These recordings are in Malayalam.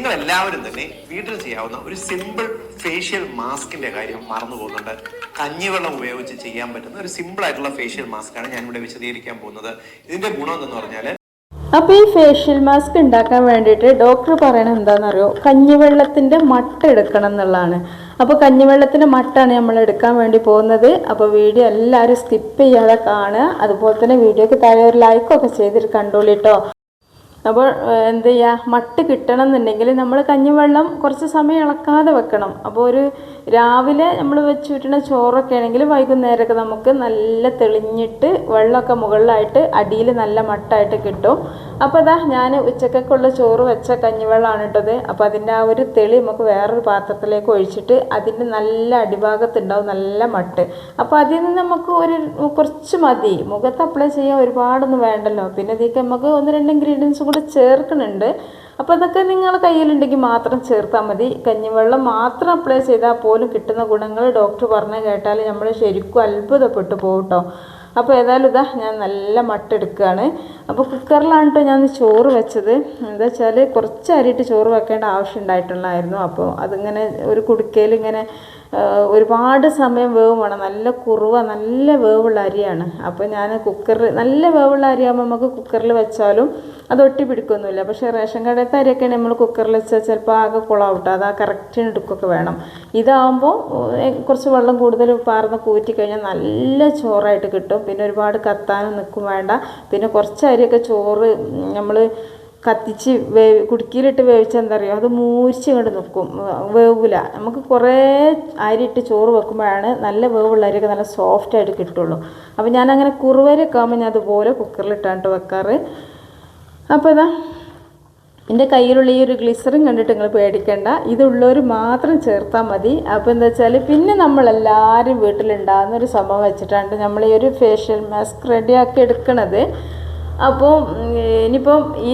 നിങ്ങൾ എല്ലാവരും തന്നെ വീട്ടിൽ ചെയ്യാവുന്ന ഒരു സിമ്പിൾ ഫേഷ്യൽ മാസ്കിന്റെ കാര്യം മറന്നു പോകുന്നുണ്ട്. കഞ്ഞിവെള്ളം ഉപയോഗിച്ച് ചെയ്യാൻ പറ്റുന്ന ഒരു സിമ്പിൾ ആയിട്ടുള്ള ഫേഷ്യൽ മാസ്ക് ആണ് ഞാനിവിടെ വിശദീകരിക്കാൻ പോകുന്നത്. ഇതിന്റെ ഗുണം എന്ന് പറഞ്ഞാൽ, അപ്പോൾ ഈ ഫേഷ്യൽ മാസ്ക് ഉണ്ടാക്കാൻ വേണ്ടിയിട്ട് ഡോക്ടർ പറയണത് എന്താണെന്നറിയോ, കഞ്ഞിവെള്ളത്തിൻ്റെ മട്ട എടുക്കണം എന്നുള്ളതാണ്. അപ്പോൾ കഞ്ഞിവെള്ളത്തിൻ്റെ മട്ടാണ് നമ്മൾ എടുക്കാൻ വേണ്ടി പോകുന്നത്. അപ്പോൾ വീഡിയോ എല്ലാവരും സ്കിപ്പ് ചെയ്യാതെ കാണുക. അതുപോലെ തന്നെ വീഡിയോക്ക് താഴെ ഒരു ലൈക്കൊക്കെ ചെയ്തിട്ട് കണ്ടോളൂ കേട്ടോ. അപ്പോൾ എന്ത് ചെയ്യുക, മട്ട് കിട്ടണം എന്നുണ്ടെങ്കിൽ നമ്മൾ കഞ്ഞിവെള്ളം കുറച്ച് സമയം ഇളക്കാതെ വെക്കണം. അപ്പോൾ ഒരു രാവിലെ നമ്മൾ വെച്ച് വിട്ടുന്ന ചോറൊക്കെ ആണെങ്കിൽ വൈകുന്നേരമൊക്കെ നമുക്ക് നല്ല തെളിഞ്ഞിട്ട് വെള്ളമൊക്കെ മുകളിലായിട്ട് അടിയിൽ നല്ല മട്ടായിട്ട് കിട്ടും. അപ്പോൾ അതാ ഞാൻ ഉച്ചക്കൊക്കെയുള്ള ചോറ് വെച്ച കഞ്ഞിവെള്ളമാണ് ഇട്ടത്. അപ്പോൾ അതിൻ്റെ ആ ഒരു തെളി നമുക്ക് വേറൊരു പാത്രത്തിലേക്ക് ഒഴിച്ചിട്ട് അതിൻ്റെ നല്ല അടിഭാഗത്തുണ്ടാവും നല്ല മട്ട്. അപ്പോൾ അതിൽ നിന്ന് നമുക്ക് കുറച്ച് മതി, മുഖത്ത് അപ്ലൈ ചെയ്യാൻ ഒരുപാടൊന്നും വേണ്ടല്ലോ. പിന്നെ ഇതിലേക്ക് നമുക്ക് 1-2 ഇൻഗ്രീഡിയൻസ് കൂടെ ചേർക്കുന്നുണ്ട്. അപ്പോൾ അതൊക്കെ നിങ്ങളുടെ കയ്യിലുണ്ടെങ്കിൽ മാത്രം ചേർത്താൽ മതി. കഞ്ഞിവെള്ളം മാത്രം അപ്ലൈ ചെയ്താൽ പോലും കിട്ടുന്ന ഗുണങ്ങൾ ഡോക്ടർ പറഞ്ഞ് കേട്ടാൽ നമ്മൾ ശരിക്കും അത്ഭുതപ്പെട്ടു പോകും കേട്ടോ. അപ്പോൾ ഏതായാലും ഇതാ ഞാൻ നല്ല മട്ടെടുക്കുകയാണ്. അപ്പോൾ കുക്കറിലാണ് കേട്ടോ ഞാൻ ചോറ് വെച്ചത്. എന്താ വെച്ചാൽ കുറച്ച് അരിയിട്ട് ചോറ് വെക്കേണ്ട ആവശ്യം ഉണ്ടായിട്ടുള്ളായിരുന്നു. അപ്പോൾ അതിങ്ങനെ ഒരു കുടുക്കയിൽ ഇങ്ങനെ ഒരുപാട് സമയം വേവ് വേണം. നല്ല നല്ല വേവുള്ള അരിയാണ്. അപ്പോൾ ഞാൻ കുക്കറിൽ, നല്ല വേവുള്ള അരിയാകുമ്പോൾ നമുക്ക് കുക്കറിൽ വെച്ചാലും അത് ഒട്ടി പിടിക്കൊന്നുമില്ല. പക്ഷേ റേഷൻ കടത്തെ അരിയൊക്കെ നമ്മൾ കുക്കറിൽ വെച്ചാൽ ചിലപ്പോൾ ആകെ കുളമാവട്ടെ. അത് ആ കറക്റ്റിന് എടുക്കുകയൊക്കെ വേണം. ഇതാകുമ്പോൾ കുറച്ച് വെള്ളം കൂടുതൽ പാർന്ന് കൂറ്റി കഴിഞ്ഞാൽ നല്ല ചോറായിട്ട് കിട്ടും. പിന്നെ ഒരുപാട് കത്താനും നിൽക്കും വേണ്ട. പിന്നെ കുറച്ച് അരിയൊക്കെ ചോറ് നമ്മൾ കത്തിച്ച് കുടുക്കിയിലിട്ട് വേവിച്ചാൽ എന്താ പറയുക, അത് മൂരിച്ച് ഇങ്ങോട്ട് നിൽക്കും, വേവില്ല. നമുക്ക് കുറേ അരിയിട്ട് ചോറ് വെക്കുമ്പോഴാണ് നല്ല വേവുള്ള അരിയൊക്കെ നല്ല സോഫ്റ്റായിട്ട് കിട്ടുള്ളൂ. അപ്പോൾ ഞാനങ്ങനെ കുറുവരൊക്കെ ആകുമ്പോൾ ഞാൻ അതുപോലെ കുക്കറിലിട്ടാണ് വെക്കാറ്. അപ്പോൾ ഇതാ എൻ്റെ കയ്യിലുള്ള ഈ ഒരു ഗ്ലിസറിൻ കണ്ടിട്ട് നിങ്ങൾ പേടിക്കേണ്ട, ഇതുള്ളവർ മാത്രം ചേർത്താൽ മതി. അപ്പോൾ എന്താ വെച്ചാൽ പിന്നെ നമ്മളെല്ലാവരും വീട്ടിലുണ്ടാകുന്ന ഒരു സംഭവം വെച്ചിട്ടാണ് നമ്മൾ ഈ ഒരു ഫേഷ്യൽ മാസ്ക് റെഡിയാക്കി എടുക്കണത്. അപ്പോൾ ഇനിയിപ്പം ഈ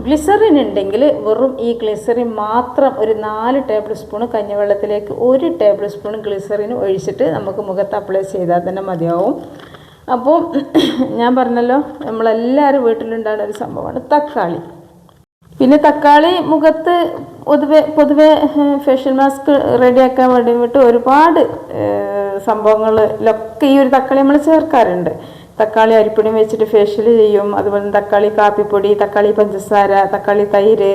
ഗ്ലിസറിൻ ഉണ്ടെങ്കിൽ വെറും ഈ ഗ്ലിസറിൻ മാത്രം ഒരു 4 ടേബിൾ സ്പൂൺ കഞ്ഞിവെള്ളത്തിലേക്ക് 1 ടേബിൾ സ്പൂൺ ഗ്ലിസറിൻ ഒഴിച്ചിട്ട് നമുക്ക് മുഖത്ത് അപ്ലൈ ചെയ്താൽ തന്നെ മതിയാവും. അപ്പോൾ ഞാൻ പറഞ്ഞല്ലോ, നമ്മളെല്ലാവരും വീട്ടിലുണ്ടാകുന്ന ഒരു സംഭവമാണ് തക്കാളി. പിന്നെ തക്കാളി മുഖത്ത് പൊതുവെ ഫേഷ്യൽ മാസ്ക് റെഡിയാക്കാൻ വേണ്ടിയിട്ട് ഒരുപാട് സംഭവങ്ങളിലൊക്കെ ഈ ഒരു തക്കാളി നമ്മൾ ചേർക്കാറുണ്ട്. തക്കാളി അരിപ്പൊടിയും വെച്ചിട്ട് ഫേഷ്യൽ ചെയ്യും. അതുപോലെ തക്കാളി കാപ്പിപ്പൊടി, തക്കാളി പഞ്ചസാര, തക്കാളി തൈര്,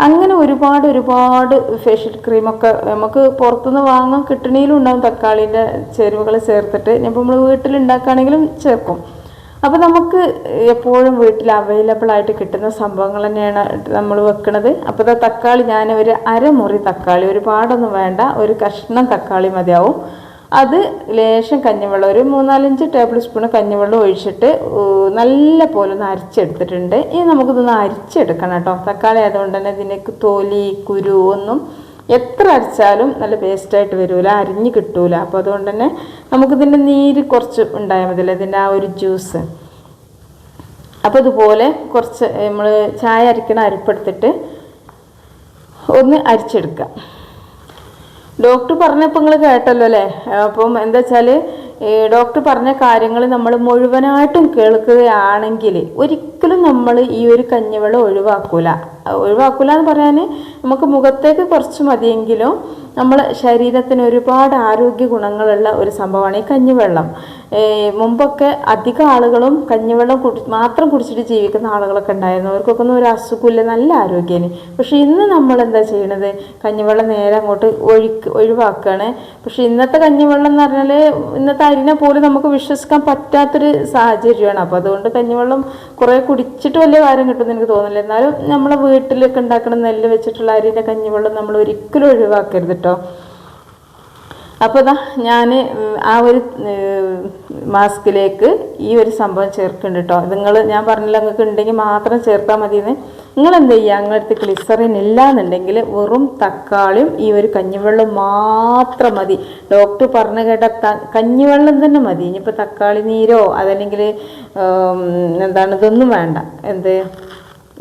അങ്ങനെ ഒരുപാട് ഫേഷ്യൽ ക്രീമൊക്കെ നമുക്ക് പുറത്തുനിന്ന് വാങ്ങാൻ കിട്ടണേലും ഉണ്ടാകും തക്കാളീൻ്റെ ചേരുവകൾ ചേർത്തിട്ട്. ഇപ്പോൾ നമ്മൾ വീട്ടിലുണ്ടാക്കുകയാണെങ്കിലും ചേർക്കും. അപ്പോൾ നമുക്ക് എപ്പോഴും വീട്ടിൽ അവൈലബിൾ ആയിട്ട് കിട്ടുന്ന സംഭവങ്ങൾ തന്നെയാണ് നമ്മൾ വെക്കുന്നത്. അപ്പോൾ തക്കാളി ഞാൻ ഒരു അരമുറി തക്കാളി, ഒരുപാടൊന്നും വേണ്ട, ഒരു കഷ്ണം തക്കാളി മതിയാവും. അത് ലേശം കഞ്ഞിവെള്ളം, ഒരു 3-4 ടേബിൾ സ്പൂൺ കഞ്ഞിവെള്ളം ഒഴിച്ചിട്ട് നല്ല പോലെ ഒന്ന് അരിച്ചെടുത്തിട്ടുണ്ട്. ഇനി നമുക്കിതൊന്ന് അരിച്ചെടുക്കണം കേട്ടോ. തക്കാളി ആയതുകൊണ്ട് തന്നെ ഇതിനേക്ക് തൊലി കുരു ഒന്നും എത്ര അരിച്ചാലും നല്ല പേസ്റ്റായിട്ട് വരില്ല, അരിഞ്ഞ് കിട്ടൂല. അപ്പോൾ അതുകൊണ്ട് തന്നെ നമുക്കിതിൻ്റെ നീര് കുറച്ച് ഉണ്ടായാൽ മതിയല്ലോ, ഇതിൻ്റെ ആ ഒരു ജ്യൂസ്. അപ്പോൾ ഇതുപോലെ കുറച്ച് നമ്മൾ ചായ അരിക്കണ അരിപ്പെടുത്തിട്ട് ഒന്ന് അരിച്ചെടുക്കാം. ഡോക്ടർ പറഞ്ഞപ്പോൾ നിങ്ങൾ കേട്ടല്ലോ അല്ലേ. അപ്പം എന്താ വെച്ചാൽ ഡോക്ടർ പറഞ്ഞ കാര്യങ്ങൾ നമ്മൾ മുഴുവനായിട്ടും കേൾക്കുകയാണെങ്കിൽ ഒരിക്കലും നമ്മൾ ഈ ഒരു കഞ്ഞിവെള്ളം ഒഴിവാക്കൂല എന്ന് പറയാൻ, നമുക്ക് മുഖത്തേക്ക് കുറച്ച് മതിയെങ്കിലും നമ്മൾ ശരീരത്തിന് ഒരുപാട് ആരോഗ്യ ഗുണങ്ങളുള്ള ഒരു സംഭവമാണ് ഈ കഞ്ഞിവെള്ളം. മുമ്പൊക്കെ അധികം ആളുകളും കഞ്ഞിവെള്ളം മാത്രം കുടിച്ചിട്ട് ജീവിക്കുന്ന ആളുകളൊക്കെ ഉണ്ടായിരുന്നു. അവർക്കൊക്കെ ഒന്നും ഒരു അസുഖമില്ല, നല്ല ആരോഗ്യമാണ്. പക്ഷെ ഇന്ന് നമ്മൾ എന്താ ചെയ്യണത്, കഞ്ഞിവെള്ളം നേരെ അങ്ങോട്ട് ഒഴിവാക്കുകയാണ്. പക്ഷെ ഇന്നത്തെ കഞ്ഞിവെള്ളം എന്ന് പറഞ്ഞാൽ ഇന്നത്തെ അരിനെ പോലും നമുക്ക് വിശ്വസിക്കാൻ പറ്റാത്തൊരു സാഹചര്യമാണ്. അപ്പോൾ അതുകൊണ്ട് കഞ്ഞിവെള്ളം കുറേ കുടിച്ചിട്ട് വലിയ കാര്യം കിട്ടുമെന്ന് എനിക്ക് തോന്നുന്നില്ല. എന്നാലും നമ്മളെ വീട്ടിലൊക്കെ ഉണ്ടാക്കുന്ന നെല്ല് വെച്ചിട്ടുള്ള അരിൻ്റെ കഞ്ഞിവെള്ളം നമ്മൾ ഒരിക്കലും ഒഴിവാക്കരുത് കേട്ടോ. അപ്പോൾ ഇതാ ഞാൻ ആ ഒരു മാസ്കിലേക്ക് ഈ ഒരു സംഭവം ചേർക്കുന്നുണ്ട് കേട്ടോ. ഞാൻ പറഞ്ഞില്ല, നിങ്ങൾക്ക് ഉണ്ടെങ്കിൽ മാത്രം ചേർത്താൽ മതിയെന്ന്. നിങ്ങൾ എന്ത് ചെയ്യുക, നിങ്ങളടുത്ത് ഗ്ലിസറിൻ ഇല്ല എന്നുണ്ടെങ്കിൽ വെറും തക്കാളിയും ഈ ഒരു കഞ്ഞിവെള്ളം മാത്രം മതി. ഡോക്ടർ പറഞ്ഞു കേട്ട കഞ്ഞിവെള്ളം തന്നെ മതി. ഇനിയിപ്പോൾ തക്കാളി നീരോ അതല്ലെങ്കിൽ ഇതൊന്നും വേണ്ട,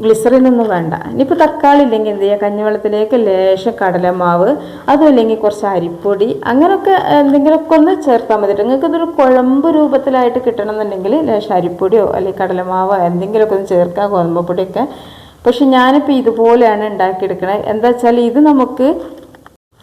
ഗ്ലിസറിനൊന്നും വേണ്ട. ഇനിയിപ്പോൾ തക്കാളി ഇല്ലെങ്കിൽ എന്ത് ചെയ്യുക, കഞ്ഞിവെള്ളത്തിലേക്ക് ലേശം കടലമാവ്, അതും അല്ലെങ്കിൽ കുറച്ച് അരിപ്പൊടി, അങ്ങനെയൊക്കെ എന്തെങ്കിലുമൊക്കെ ഒന്ന് ചേർത്താൽ മതി. നിങ്ങൾക്ക് ഇതൊരു കുഴമ്പ് രൂപത്തിലായിട്ട് കിട്ടണം എന്നുണ്ടെങ്കിൽ ലേശം അരിപ്പൊടിയോ അല്ലെങ്കിൽ കടലമാവോ എന്തെങ്കിലുമൊക്കെ ഒന്ന് ചേർക്കുക, ഗോതമ്പ് പൊടിയൊക്കെ. പക്ഷെ ഞാനിപ്പോൾ ഇതുപോലെയാണ് ഉണ്ടാക്കിയെടുക്കണത്. എന്താ വെച്ചാൽ ഇത് നമുക്ക്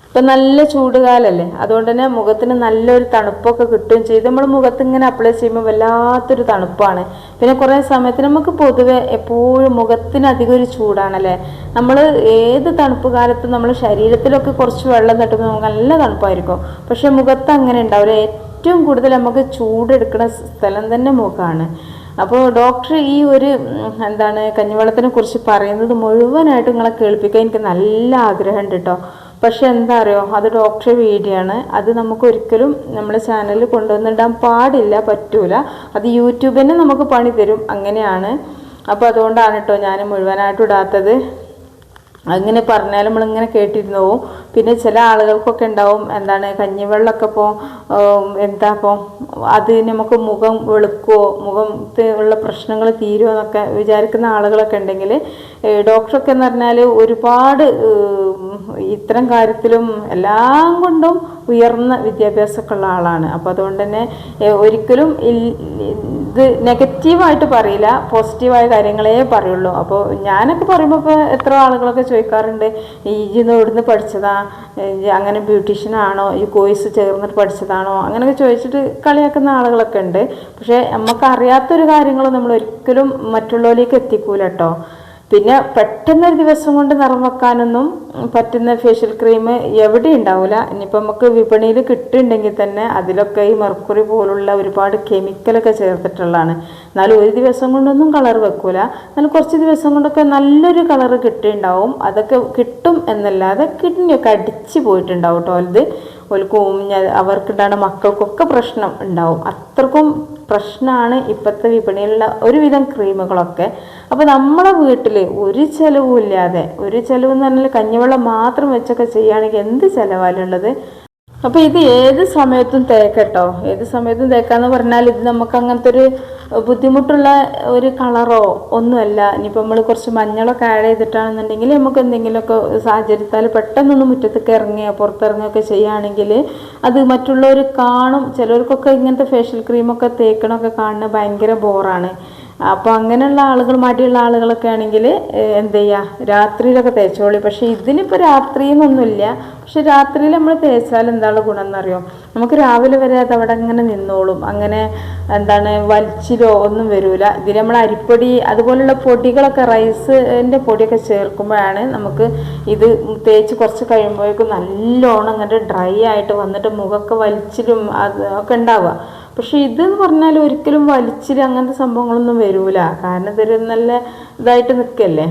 ഇപ്പം നല്ല ചൂടുകാലല്ലേ, അതുകൊണ്ട് തന്നെ മുഖത്തിന് നല്ലൊരു തണുപ്പൊക്കെ കിട്ടുകയും ചെയ്ത് നമ്മൾ മുഖത്ത് ഇങ്ങനെ അപ്ലൈ ചെയ്യുമ്പോൾ വല്ലാത്തൊരു തണുപ്പാണ്. പിന്നെ കുറേ സമയത്തിന് നമുക്ക് പൊതുവെ എപ്പോഴും മുഖത്തിന് അധികം ഒരു ചൂടാണല്ലേ. നമ്മൾ ഏത് തണുപ്പ് കാലത്തും നമ്മൾ ശരീരത്തിലൊക്കെ കുറച്ച് വെള്ളം തട്ടുമ്പോൾ നമുക്ക് നല്ല തണുപ്പായിരിക്കും. പക്ഷെ മുഖത്ത് അങ്ങനെ ഉണ്ടാവില്ല. ഏറ്റവും കൂടുതൽ നമുക്ക് ചൂടെടുക്കുന്ന സ്ഥലം തന്നെ മുഖമാണ്. അപ്പോൾ ഡോക്ടർ ഈ ഒരു കഞ്ഞിവെള്ളത്തിനെ കുറിച്ച് പറയുന്നത് മുഴുവനായിട്ട് നിങ്ങളെ കേൾപ്പിക്കാൻ എനിക്ക് നല്ല ആഗ്രഹമുണ്ട് കേട്ടോ. പക്ഷെ എന്താ അറിയോ, അത് ഡോക്ടറെ വീഡിയോ ആണ്. അത് നമുക്ക് ഒരിക്കലും നമ്മുടെ ചാനലിൽ കൊണ്ടുവന്നിടാൻ പാടില്ല, പറ്റൂല. അത് യൂട്യൂബിനെ നമുക്ക് പണി തരും, അങ്ങനെയാണ്. അപ്പോൾ അതുകൊണ്ടാണ് കേട്ടോ ഞാൻ മുഴുവനായിട്ട് ഇടാത്തത്. അങ്ങനെ പറഞ്ഞാലും നമ്മളിങ്ങനെ കേട്ടിരുന്നു പോവും. പിന്നെ ചില ആളുകൾക്കൊക്കെ ഉണ്ടാവും കഞ്ഞിവെള്ളമൊക്കെ ഇപ്പോൾ അത് നമുക്ക് മുഖം വെളുക്കുമോ, മുഖത്ത് ഉള്ള പ്രശ്നങ്ങൾ തീരുമോ എന്നൊക്കെ വിചാരിക്കുന്ന ആളുകളൊക്കെ ഉണ്ടെങ്കിൽ ഡോക്ടറൊക്കെ എന്ന് പറഞ്ഞാൽ ഒരുപാട് ഇത്തരം കാര്യത്തിലും എല്ലാം കൊണ്ടും ഉയർന്ന വിദ്യാഭ്യാസമൊക്കെ ഉള്ള ആളാണ്. അപ്പോൾ അതുകൊണ്ട് തന്നെ ഒരിക്കലും ഇത് നെഗറ്റീവായിട്ട് പറയില്ല, പോസിറ്റീവായ കാര്യങ്ങളേ പറയുള്ളൂ. അപ്പോൾ ഞാനൊക്കെ പറയുമ്പോൾ ഇപ്പോൾ എത്ര ആളുകളൊക്കെ ചോദിക്കാറുണ്ട്, ഇന്ന് എവിടുന്ന് പഠിച്ചതാ, അങ്ങനെ ബ്യൂട്ടീഷ്യനാണോ, ഈ കോഴ്സ് ചേർന്നിട്ട് പഠിച്ചതാണോ, അങ്ങനെയൊക്കെ ചോദിച്ചിട്ട് കളിയാക്കുന്ന ആളുകളൊക്കെ ഉണ്ട്. പക്ഷേ നമുക്ക് അറിയാത്തൊരു കാര്യങ്ങൾ നമ്മൾ ഒരിക്കലും മറ്റുള്ളവരിലേക്ക് എത്തിക്കൂല കേട്ടോ. പിന്നെ പെട്ടെന്നൊരു ദിവസം കൊണ്ട് നിറം വെക്കാനൊന്നും പറ്റുന്ന ഫേഷ്യൽ ക്രീം എവിടെ ഉണ്ടാവില്ല. ഇനിയിപ്പോൾ നമുക്ക് വിപണിയിൽ കിട്ടുന്നുണ്ടെങ്കിൽ തന്നെ അതിലൊക്കെ ഈ മെർക്കുറി പോലുള്ള ഒരുപാട് കെമിക്കലൊക്കെ ചേർത്തിട്ടുള്ളതാണ്. എന്നാലും ഒരു ദിവസം കൊണ്ടൊന്നും കളർ വെക്കൂല. എന്നാലും കുറച്ച് ദിവസം കൊണ്ടൊക്കെ നല്ലൊരു കളർ കിട്ടിയിട്ടുണ്ടാവും. അതൊക്കെ കിട്ടും എന്നല്ലാതെ കിഡ്നിയൊക്കെ അടിച്ച് പോയിട്ടുണ്ടാവും കേട്ടോ. അത് അവർക്കുണ്ടാകുന്ന മക്കൾക്കൊക്കെ പ്രശ്നം ഉണ്ടാവും. അത്രക്കും പ്രശ്നമാണ് ഇപ്പോഴത്തെ വിപണിയിലുള്ള ഒരുവിധം ക്രീമുകളൊക്കെ. അപ്പോൾ നമ്മളെ വീട്ടിൽ ഒരു ചിലവുമില്ലാതെ, ഒരു ചിലവെന്ന് പറഞ്ഞാൽ കഞ്ഞിവെള്ളം മാത്രം വെച്ചൊക്കെ ചെയ്യുകയാണെങ്കിൽ എന്ത് ചിലവാലുള്ളത്. അപ്പോൾ ഇത് ഏത് സമയത്തും തേക്കട്ടോ, ഏത് സമയത്തും തേക്കാന്ന് പറഞ്ഞാൽ ഇത് നമുക്ക് അങ്ങനത്തെ ഒരു ബുദ്ധിമുട്ടുള്ള ഒരു കളറോ ഒന്നുമല്ല. ഇനിയിപ്പോൾ നമ്മൾ കുറച്ച് മഞ്ഞളൊക്കെ ആഡ് ചെയ്തിട്ടാണെന്നുണ്ടെങ്കിൽ നമുക്ക് എന്തെങ്കിലുമൊക്കെ സാഹചര്യത്താൽ പെട്ടെന്നൊന്ന് മുറ്റത്തേക്ക് ഇറങ്ങുകയോ പുറത്തിറങ്ങുകയൊക്കെ ചെയ്യുകയാണെങ്കിൽ അത് മറ്റുള്ളവർ കാണും. ചിലർക്കൊക്കെ ഇങ്ങനത്തെ ഫേഷ്യൽ ക്രീമൊക്കെ തേക്കണമൊക്കെ കാണുന്നത് ഭയങ്കര ബോറാണ്. അപ്പോൾ അങ്ങനെയുള്ള ആളുകൾ, മടിയുള്ള ആളുകളൊക്കെ ആണെങ്കിൽ എന്ത് ചെയ്യുക, രാത്രിയിലൊക്കെ തേച്ചോളി. പക്ഷേ ഇതിനിപ്പോൾ രാത്രിയെന്നൊന്നുമില്ല. പക്ഷെ രാത്രിയിൽ നമ്മൾ തേച്ചാൽ എന്താണ് ഗുണം എന്നറിയോ, നമുക്ക് രാവിലെ വരെ അത് അവിടെ അങ്ങനെ നിന്നോളും. അങ്ങനെ വലിച്ചിലോ ഒന്നും വരില്ല. ഇതിൽ നമ്മൾ അരിപ്പൊടി അതുപോലുള്ള പൊടികളൊക്കെ, റൈസിൻ്റെ പൊടിയൊക്കെ ചേർക്കുമ്പോഴാണ് നമുക്ക് ഇത് തേച്ച് കുറച്ച് കഴിയുമ്പോഴേക്കും നല്ലോണം അങ്ങോട്ട് ഡ്രൈ ആയിട്ട് വന്നിട്ട് മുഖമൊക്കെ വലിച്ചിലും അത് ഒക്കെ ഉണ്ടാവുക. പക്ഷെ ഇതെന്ന് പറഞ്ഞാൽ ഒരിക്കലും വലിച്ചിൽ അങ്ങനത്തെ സംഭവങ്ങളൊന്നും വരില്ല. കാരണം ഇതൊരു നല്ല ഇതായിട്ട് നിൽക്കല്ലേ.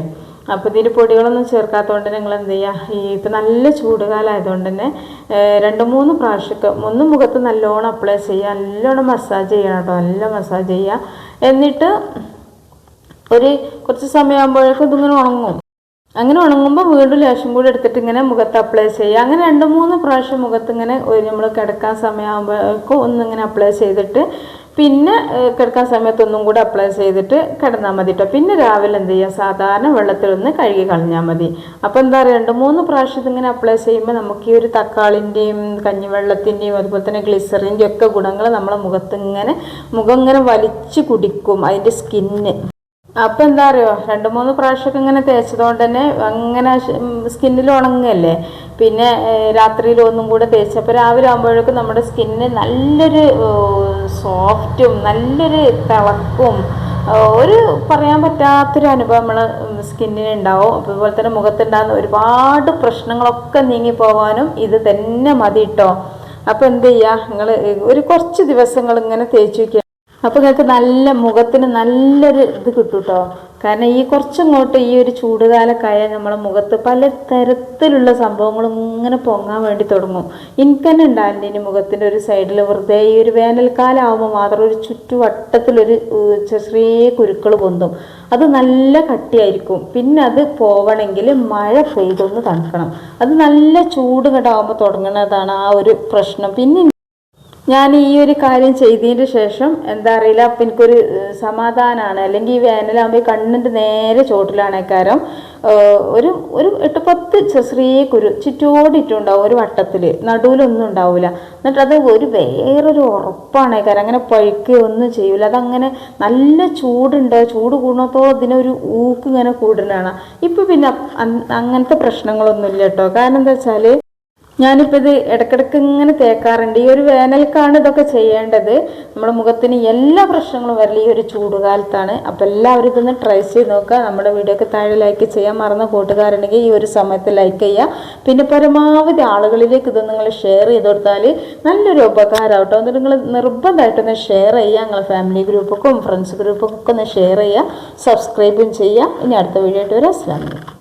അപ്പോൾ ഇതിൽ പൊടികളൊന്നും ചേർക്കാത്തതുകൊണ്ട് നിങ്ങൾ എന്ത് ചെയ്യുക, ഇപ്പം നല്ല ചൂടുകാലമായതുകൊണ്ട് തന്നെ 2-3 പ്രാവശ്യമൊക്കെ ഒന്ന് മുഖത്ത് നല്ലോണം അപ്ലൈ ചെയ്യുക, നല്ലോണം മസാജ് ചെയ്യണം കേട്ടോ, നല്ല മസാജ് ചെയ്യുക. എന്നിട്ട് കുറച്ച് സമയമാകുമ്പോഴേക്കും ഇതിങ്ങനെ ഉണങ്ങും. അങ്ങനെ ഉണങ്ങുമ്പോൾ വീണ്ടും ലേശം കൂടി എടുത്തിട്ട് ഇങ്ങനെ മുഖത്ത് അപ്ലൈ ചെയ്യുക. അങ്ങനെ 2-3 പ്രാവശ്യം മുഖത്ത് ഇങ്ങനെ നമ്മൾ കിടക്കാൻ സമയമാകുമ്പോഴേക്കും ഒന്നിങ്ങനെ അപ്ലൈ ചെയ്തിട്ട് പിന്നെ കിടക്കാൻ സമയത്ത് ഒന്നും കൂടെ അപ്ലൈ ചെയ്തിട്ട് കിടന്നാൽ മതി കേട്ടോ. പിന്നെ രാവിലെ എന്ത് ചെയ്യുക, സാധാരണ വെള്ളത്തിലൊന്ന് കഴുകി കളഞ്ഞാൽ മതി. അപ്പോൾ എന്താ പറയുക, 2-3 പ്രാവശ്യം ഇതിങ്ങനെ അപ്ലൈ ചെയ്യുമ്പോൾ നമുക്ക് ഈ ഒരു തക്കാളിൻ്റെയും കഞ്ഞിവെള്ളത്തിൻ്റെയും അതുപോലെ തന്നെ ഗ്ലിസറിൻ്റെയും ഒക്കെ ഗുണങ്ങൾ നമ്മളെ മുഖത്ത് മുഖം ഇങ്ങനെ വലിച്ചു കുടിക്കും അതിൻ്റെ സ്കിന്ന്. അപ്പം എന്താ അറിയോ, 2-3 പ്രാവശ്യമൊക്കെ ഇങ്ങനെ തേച്ചതുകൊണ്ട് തന്നെ അങ്ങനെ സ്കിന്നിൽ ഉണങ്ങുകയല്ലേ. പിന്നെ രാത്രിയിൽ ഒന്നും കൂടെ തേച്ചപ്പോൾ രാവിലെ ആകുമ്പോഴേക്കും നമ്മുടെ സ്കിന്ന് നല്ലൊരു സോഫ്റ്റും നല്ലൊരു തിളക്കും ഒരു പറയാൻ പറ്റാത്തൊരു അനുഭവം നമ്മളെ സ്കിന്നിന് ഉണ്ടാവും. അതുപോലെ തന്നെ മുഖത്തുണ്ടാകുന്ന ഒരുപാട് പ്രശ്നങ്ങളൊക്കെ നീങ്ങിപ്പോകാനും ഇത് തന്നെ മതി കേട്ടോ. അപ്പോൾ എന്ത് ചെയ്യുക, നിങ്ങൾ കുറച്ച് ദിവസങ്ങൾ ഇങ്ങനെ തേച്ച് വയ്ക്കുക. അപ്പോൾ നിങ്ങൾക്ക് നല്ല മുഖത്തിന് നല്ലൊരു ഇത് കിട്ടും കേട്ടോ. കാരണം ഈ കുറച്ചങ്ങോട്ട് ഈ ഒരു ചൂടുകാലക്കായ നമ്മളെ മുഖത്ത് പല തരത്തിലുള്ള സംഭവങ്ങളും ഇങ്ങനെ പൊങ്ങാൻ വേണ്ടി തുടങ്ങും. എനിക്ക് തന്നെ ഉണ്ടാവില്ല ഇനി മുഖത്തിൻ്റെ ഒരു സൈഡിൽ വെറുതെ ഈ ഒരു വേനൽക്കാലം ആകുമ്പോൾ മാത്രം ഒരു ചുറ്റുവട്ടത്തിലൊരു ചെറിയ കുരുക്കൾ പൊന്തും. അത് നല്ല കട്ടിയായിരിക്കും. പിന്നെ അത് പോവണമെങ്കിൽ മഴ പെയ്തൊന്ന് തണുക്കണം. അത് നല്ല ചൂട് കണ്ടാകുമ്പോൾ തുടങ്ങുന്നതാണ് ആ ഒരു പ്രശ്നം. പിന്നെ ഞാൻ ഈ ഒരു കാര്യം ചെയ്തതിന് ശേഷം എന്താ അറിയില്ല, അപ്പം എനിക്കൊരു സമാധാനമാണ്. അല്ലെങ്കിൽ ഈ വേനലാകുമ്പോൾ കണ്ണിൻ്റെ നേരെ ചോട്ടിലാണ് കാരം ഒരു 8-10 ചെറിയ കുരു ചുറ്റോടിയിട്ടുണ്ടാവും ഒരു വട്ടത്തിൽ, നടുവിലൊന്നും ഉണ്ടാവില്ല. എന്നിട്ട് അത് വേറൊരു ഉറപ്പാണ് കാരം, അങ്ങനെ പഴുക്കുകയോ ഒന്നും ചെയ്യില്ല. അതങ്ങനെ നല്ല ചൂടുണ്ട്, ചൂട് കൂടുന്നപ്പോൾ അതിനൊരു ഊക്ക് ഇങ്ങനെ കൂടുന്നതാണ്. ഇപ്പം പിന്നെ അങ്ങനത്തെ പ്രശ്നങ്ങളൊന്നുമില്ല കേട്ടോ. കാരണം എന്താ വെച്ചാൽ ഞാനിപ്പോൾ ഇത് ഇടയ്ക്കിടയ്ക്ക് ഇങ്ങനെ തേക്കാറുണ്ട്. ഈ ഒരു വേനൽക്കാണ് ഇതൊക്കെ ചെയ്യേണ്ടത്. നമ്മുടെ മുഖത്തിന് എല്ലാ പ്രശ്നങ്ങളും വരല് ഈ ഒരു ചൂടുകാലത്താണ്. അപ്പോൾ എല്ലാവരും ഇതൊന്ന് ട്രൈ ചെയ്ത് നോക്കുക. നമ്മുടെ വീഡിയോക്ക് താഴെ ലൈക്ക് ചെയ്യാൻ മറന്ന കൂട്ടുകാരുണ്ടെങ്കിൽ ഈ ഒരു സമയത്ത് ലൈക്ക് ചെയ്യുക. പിന്നെ പരമാവധി ആളുകളിലേക്ക് ഇത് നിങ്ങൾ ഷെയർ ചെയ്ത് കൊടുത്താൽ നല്ലൊരു ഉപകാരം കേട്ടോ. എന്നിട്ട് നിങ്ങൾ നിർബന്ധമായിട്ടൊന്ന് ഷെയർ ചെയ്യുക. നിങ്ങളുടെ ഫാമിലി ഗ്രൂപ്പൊക്കെ ഫ്രണ്ട്സ് ഗ്രൂപ്പൊക്കെ ഒന്ന് ഷെയർ ചെയ്യുക, സബ്സ്ക്രൈബും ചെയ്യുക. ഇനി അടുത്ത വീഡിയോ ആയിട്ട് വരാം. അസ്സലാമു അലൈക്കും.